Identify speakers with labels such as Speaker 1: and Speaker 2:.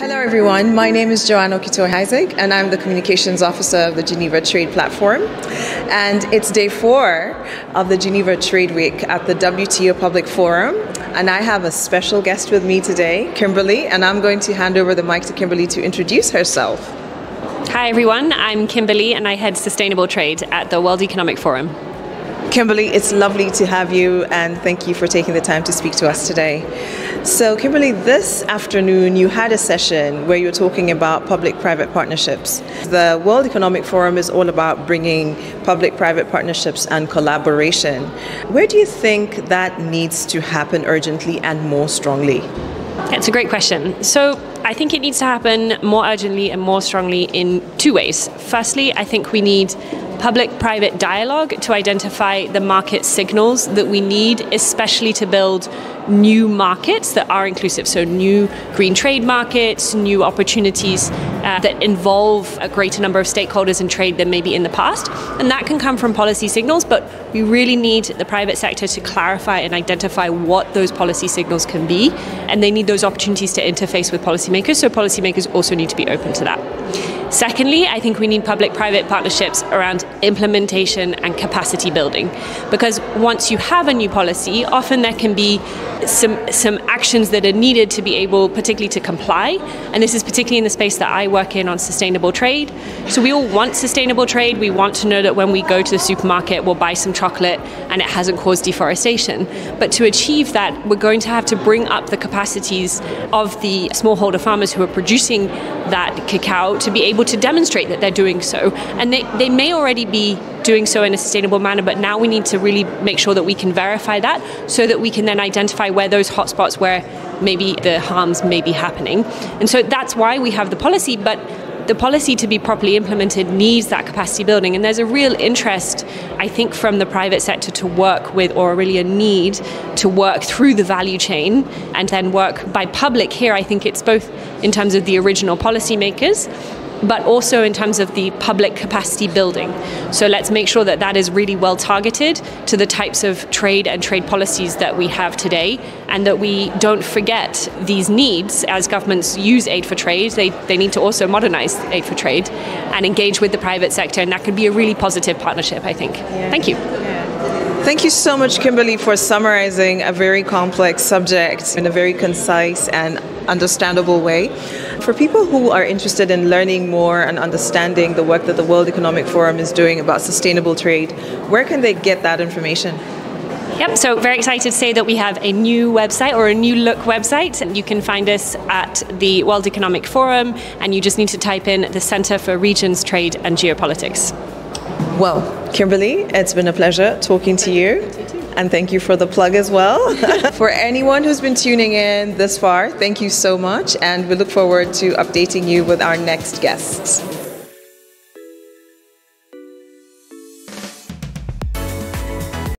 Speaker 1: Hello everyone, my name is Joanne Okito-Isaac and I'm the Communications Officer of the Geneva Trade Platform. And it's day 4 of the Geneva Trade Week at the WTO Public Forum. And I have a special guest with me today, Kimberley, and I'm going to hand over the mic to Kimberley to introduce herself.
Speaker 2: Hi everyone, I'm Kimberley and I head Sustainable Trade at the World Economic Forum.
Speaker 1: Kimberley, it's lovely to have you and thank you for taking the time to speak to us today. So Kimberley, this afternoon you had a session where you were talking about public-private partnerships. The World Economic Forum is all about bringing public-private partnerships and collaboration. Where do you think that needs to happen urgently and more strongly?
Speaker 2: It's a great question. So I think it needs to happen more urgently and more strongly in 2 ways. Firstly, I think we need public-private dialogue to identify the market signals that we need, especially to build new markets that are inclusive. So new green trade markets, new opportunities that involve a greater number of stakeholders in trade than maybe in the past. And that can come from policy signals, but we really need the private sector to clarify and identify what those policy signals can be. And they need those opportunities to interface with policymakers, so policymakers also need to be open to that. Secondly, I think we need public-private partnerships around implementation and capacity building. Because once you have a new policy, often there can be some actions that are needed to be able particularly to comply. And this is particularly in the space that I work in on sustainable trade. So we all want sustainable trade. We want to know that when we go to the supermarket, we'll buy some chocolate and it hasn't caused deforestation. But to achieve that, we're going to have to bring up the capacities of the smallholder farmers who are producing that cacao to be able to demonstrate that they're doing so. And they may already be doing so in a sustainable manner, but now we need to really make sure that we can verify that so that we can then identify where those hotspots where maybe the harms may be happening. And so that's why we have the policy, but the policy to be properly implemented needs that capacity building. And there's a real interest, I think, from the private sector to work with, or really a need to work through the value chain and then work by public here. I think it's both in terms of the original policymakers, but also in terms of the public capacity building. So let's make sure that that is really well targeted to the types of trade and trade policies that we have today, and that we don't forget these needs as governments use aid for trade. They need to also modernize aid for trade and engage with the private sector, and that could be a really positive partnership, I think. Yeah. Thank you.
Speaker 1: Yeah. Thank you so much, Kimberley, for summarizing a very complex subject in a very concise and understandable way. For people who are interested in learning more and understanding the work that the World Economic Forum is doing about sustainable trade, where can they get that information?
Speaker 2: Yep, so very excited to say that we have a new website, or a new look website. And you can find us at the World Economic Forum, and you just need to type in the Center for Regions, Trade and Geopolitics.
Speaker 1: Well, Kimberley, it's been a pleasure talking to you. And thank you for the plug as well. For anyone who's been tuning in this far, thank you so much. And we look forward to updating you with our next guests.